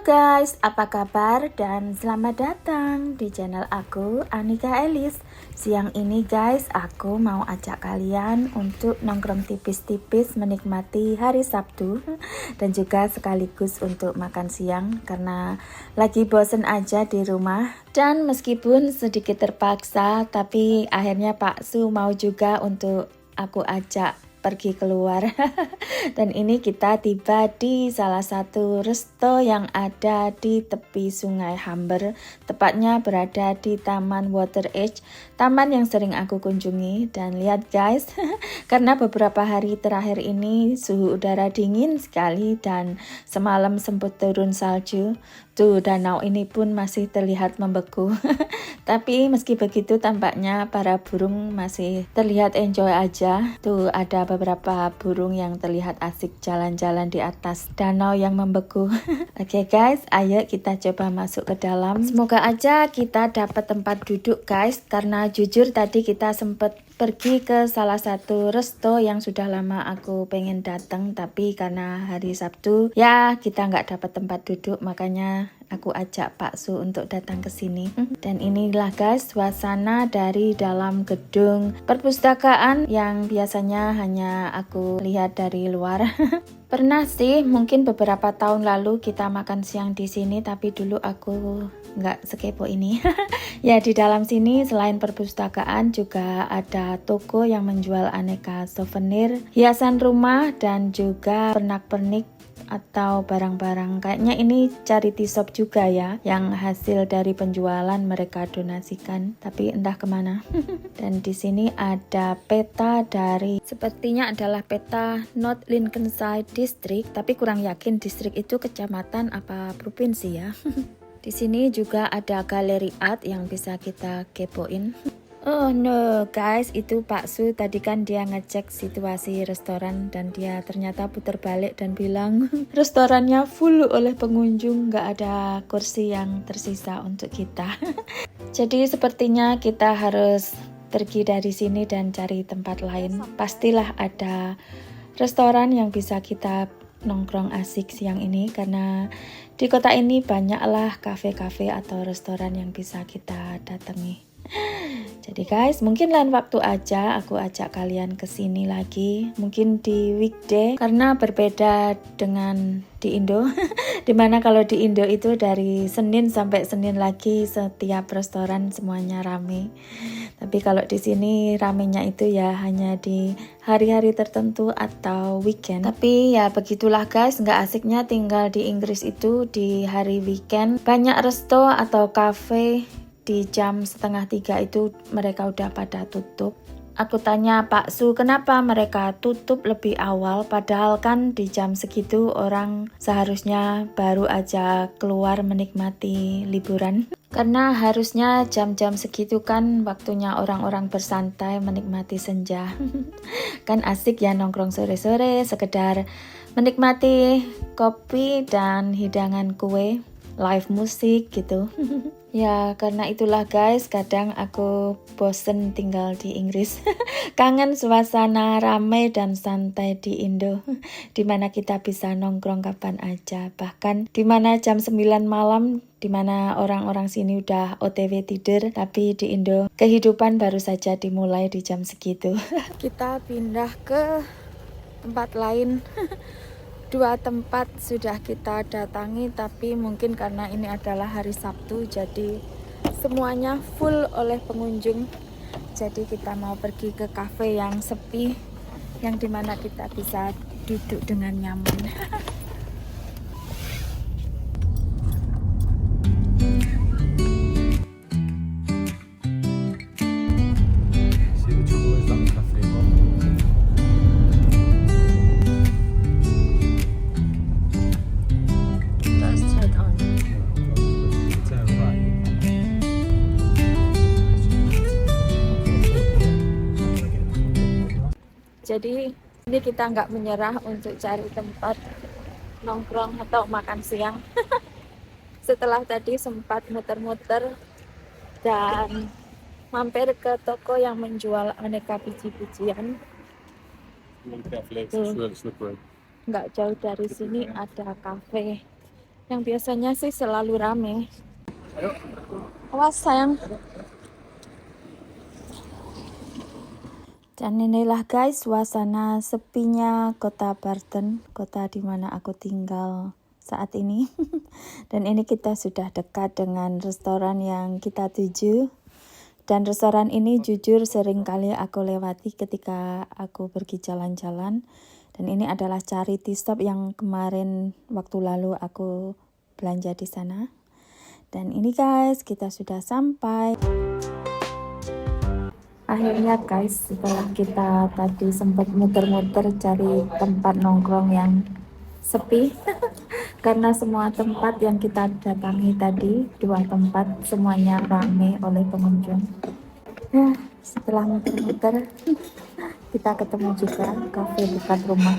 Guys, apa kabar dan selamat datang di channel aku, Anika Elis. Siang ini guys, aku mau ajak kalian untuk nongkrong tipis-tipis menikmati hari Sabtu dan juga sekaligus untuk makan siang karena lagi bosen aja di rumah. Dan meskipun sedikit terpaksa, tapi akhirnya Pak Su mau juga untuk aku ajak pergi keluar. Dan ini kita tiba di salah satu resto yang ada di tepi Sungai Humber, tepatnya berada di Taman Water Edge, taman yang sering aku kunjungi. Dan lihat guys, karena beberapa hari terakhir ini suhu udara dingin sekali dan semalam sempat turun salju. Tuh, danau ini pun masih terlihat membeku. Tapi meski begitu tampaknya para burung masih terlihat enjoy aja. Tuh ada beberapa burung yang terlihat asik jalan-jalan di atas danau yang membeku. Oke guys, ayo kita coba masuk ke dalam. Semoga aja kita dapat tempat duduk guys, karena jujur tadi kita sempat pergi ke salah satu resto yang sudah lama aku pengen datang, tapi karena hari Sabtu ya kita nggak dapat tempat duduk, makanya aku ajak Pak Su untuk datang ke sini. Dan inilah guys suasana dari dalam gedung perpustakaan yang biasanya hanya aku lihat dari luar. Pernah sih, mungkin beberapa tahun lalu kita makan siang di sini, tapi dulu aku nggak sekepo ini. Ya, di dalam sini selain perpustakaan juga ada toko yang menjual aneka souvenir, hiasan rumah, dan juga pernak-pernik atau barang-barang. Kayaknya ini charity shop juga ya, yang hasil dari penjualan mereka donasikan, tapi entah kemana. Dan di sini ada peta dari, sepertinya adalah peta North Lincolnshire District, tapi kurang yakin distrik itu kecamatan apa provinsi ya. Di sini juga ada galeri art yang bisa kita kepoin. Oh no guys, itu Pak Su tadi kan dia ngecek situasi restoran dan dia ternyata putar balik dan bilang restorannya full oleh pengunjung, nggak ada kursi yang tersisa untuk kita. Jadi sepertinya kita harus pergi dari sini dan cari tempat lain. Pastilah ada restoran yang bisa kita nongkrong asik siang ini, karena di kota ini banyaklah kafe-kafe atau restoran yang bisa kita datangi. Jadi guys, mungkin lain waktu aja aku ajak kalian ke sini lagi, mungkin di weekday, karena berbeda dengan di Indo. Dimana kalau di Indo itu dari Senin sampai Senin lagi setiap restoran semuanya rame. Tapi kalau di sini ramenya itu ya hanya di hari-hari tertentu atau weekend. Tapi ya begitulah guys, nggak asiknya tinggal di Inggris itu di hari weekend. Banyak resto atau cafe di jam 2:30 itu mereka udah pada tutup. Aku tanya Pak Su, kenapa mereka tutup lebih awal, padahal kan di jam segitu orang seharusnya baru aja keluar menikmati liburan. Karena harusnya jam-jam segitu kan waktunya orang-orang bersantai menikmati senja. Kan asik ya nongkrong sore-sore, sekedar menikmati kopi dan hidangan kue, live musik gitu. Ya karena itulah guys, kadang aku bosen tinggal di Inggris. Kangen suasana ramai dan santai di Indo, dimana kita bisa nongkrong kapan aja, bahkan dimana jam 9 malam, dimana orang-orang sini udah OTW tidur, tapi di Indo kehidupan baru saja dimulai di jam segitu. Kita pindah ke tempat lain. Dua tempat sudah kita datangi, tapi mungkin karena ini adalah hari Sabtu jadi semuanya full oleh pengunjung. Jadi kita mau pergi ke cafe yang sepi, yang dimana kita bisa duduk dengan nyaman. Jadi ini kita nggak menyerah untuk cari tempat nongkrong atau makan siang. Setelah tadi sempat muter-muter dan mampir ke toko yang menjual aneka biji-bijian. Nggak jauh dari sini ada kafe Yang biasanya sih selalu rame. Awas sayang. Dan inilah guys suasana sepinya kota Barton, kota di mana aku tinggal saat ini. Dan ini kita sudah dekat dengan restoran yang kita tuju. Dan restoran ini jujur sering kali aku lewati ketika aku pergi jalan-jalan. Dan ini adalah charity stop yang kemarin waktu lalu aku belanja di sana. Dan ini guys, kita sudah sampai. Akhirnya guys, setelah kita tadi sempat muter-muter cari tempat nongkrong yang sepi karena semua tempat yang kita datangi tadi, 2 tempat semuanya ramai oleh pengunjung. Ya, setelah muter-muter kita ketemu juga kafe dekat rumah.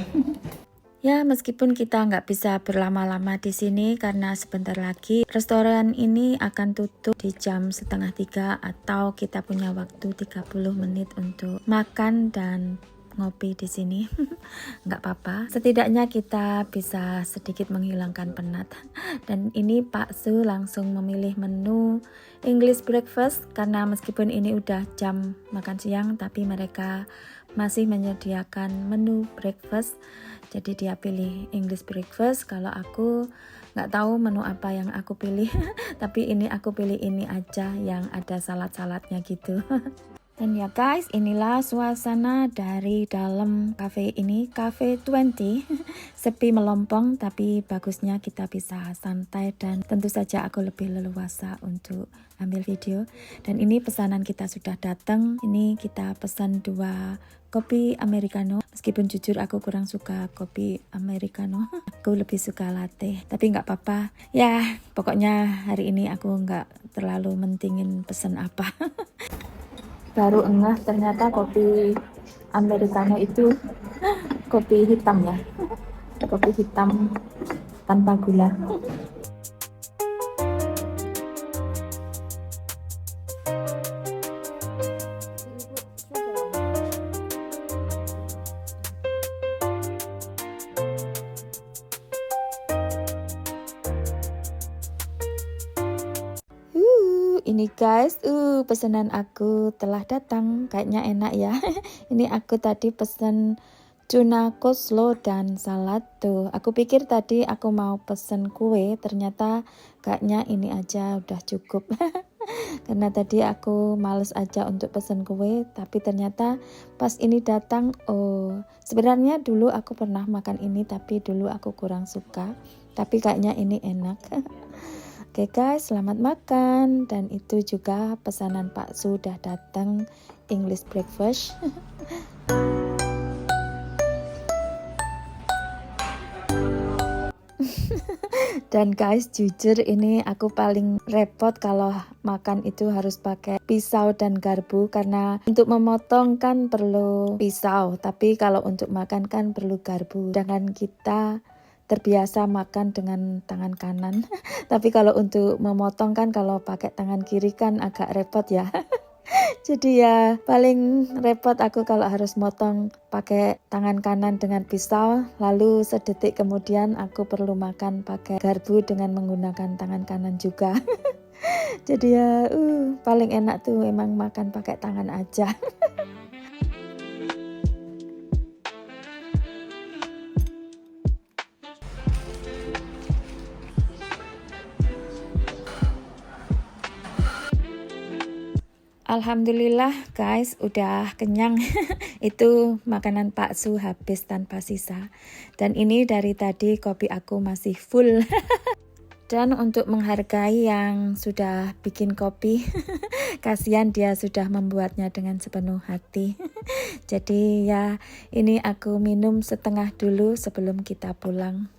Ya, meskipun kita nggak bisa berlama-lama di sini karena sebentar lagi restoran ini akan tutup di jam 2:30 atau kita punya waktu 30 menit untuk makan dan ngopi di sini. Nggak apa-apa, setidaknya kita bisa sedikit menghilangkan penat. Dan ini Pak Su langsung memilih menu English breakfast karena meskipun ini udah jam makan siang tapi mereka masih menyediakan menu breakfast. Jadi dia pilih English breakfast. Kalau aku nggak tahu menu apa yang aku pilih, tapi ini aku pilih ini aja yang ada salad-saladnya gitu. Dan ya guys, inilah suasana dari dalam cafe ini, Cafe 20. Sepi melompong, tapi bagusnya kita bisa santai dan tentu saja aku lebih leluasa untuk ambil video. Dan ini pesanan kita sudah datang. Ini kita pesan 2 kopi americano. Meskipun jujur aku kurang suka kopi americano. Aku lebih suka latte, tapi nggak apa-apa. Ya, pokoknya hari ini aku nggak terlalu mentingin pesan apa. Baru engah ternyata kopi americano itu kopi hitam ya, kopi hitam tanpa gula. Ini guys, pesanan aku telah datang. Kayaknya enak ya. Ini aku tadi pesan tuna coleslaw dan salad tuh. Aku pikir tadi aku mau pesen kue, ternyata kayaknya ini aja udah cukup. Karena tadi aku males aja untuk pesen kue, tapi ternyata pas ini datang, sebenarnya dulu aku pernah makan ini, tapi dulu aku kurang suka. Tapi kayaknya ini enak. Oke guys, selamat makan. Dan itu juga pesanan Pak Su sudah datang, English breakfast. Dan guys, jujur ini aku paling repot kalau makan itu harus pakai pisau dan garpu, karena untuk memotong kan perlu pisau, tapi kalau untuk makan kan perlu garpu. Sedangkan kita terbiasa makan dengan tangan kanan. Tapi kalau untuk memotong kan kalau pakai tangan kiri kan agak repot ya. Jadi ya paling repot aku kalau harus motong pakai tangan kanan dengan pisau, lalu sedetik kemudian aku perlu makan pakai garpu dengan menggunakan tangan kanan juga. Jadi ya paling enak tuh memang makan pakai tangan aja. Alhamdulillah guys, udah kenyang. Itu makanan Pak Su habis tanpa sisa. Dan ini dari tadi kopi aku masih full. Dan untuk menghargai yang sudah bikin kopi, kasihan dia sudah membuatnya dengan sepenuh hati. Jadi ya ini aku minum setengah dulu sebelum kita pulang.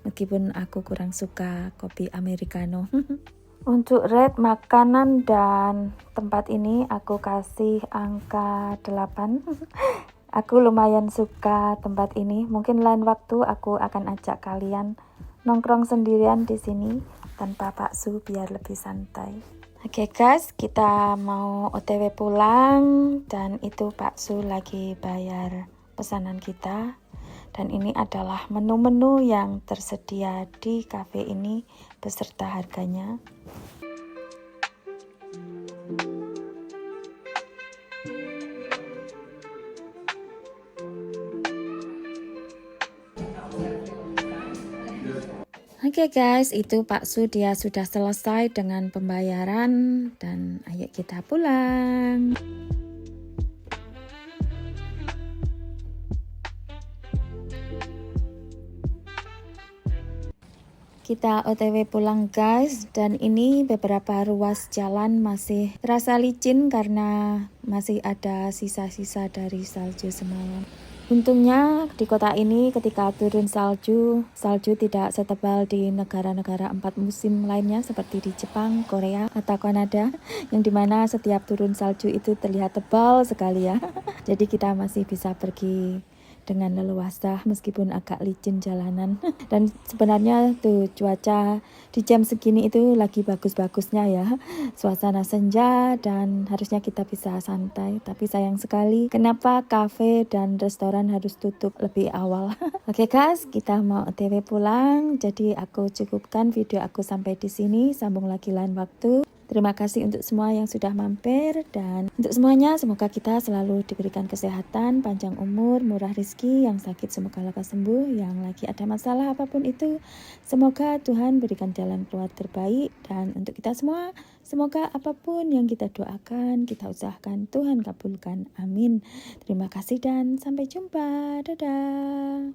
Meskipun aku kurang suka kopi americano. Untuk rate makanan dan tempat ini aku kasih angka 8. Aku lumayan suka tempat ini. Mungkin lain waktu aku akan ajak kalian nongkrong sendirian di sini tanpa Pak Su biar lebih santai. Oke guys, kita mau OTW pulang dan itu Pak Su lagi bayar pesanan kita. Dan ini adalah menu-menu yang tersedia di cafe ini beserta harganya. Oke guys, itu bakso dia sudah selesai dengan pembayaran dan ayo kita pulang. Kita OTW pulang guys, dan ini beberapa ruas jalan masih terasa licin karena masih ada sisa-sisa dari salju semalam. Untungnya di kota ini ketika turun salju tidak setebal di negara-negara 4 musim lainnya seperti di Jepang, Korea, atau Kanada, yang dimana setiap turun salju itu terlihat tebal sekali ya. Jadi kita masih bisa pergi dengan leluasa meskipun agak licin jalanan. Dan sebenarnya tuh cuaca di jam segini itu lagi bagus-bagusnya ya, suasana senja dan harusnya kita bisa santai, tapi sayang sekali kenapa kafe dan restoran harus tutup lebih awal. Oke guys, kita mau OTW pulang, jadi aku cukupkan video aku sampai di sini, sambung lagi lain waktu. Terima kasih untuk semua yang sudah mampir, dan untuk semuanya semoga kita selalu diberikan kesehatan, panjang umur, murah rezeki, yang sakit semoga lekas sembuh, yang lagi ada masalah apapun itu semoga Tuhan berikan jalan keluar terbaik, dan untuk kita semua semoga apapun yang kita doakan, kita usahakan, Tuhan kabulkan. Amin. Terima kasih dan sampai jumpa. Dadah.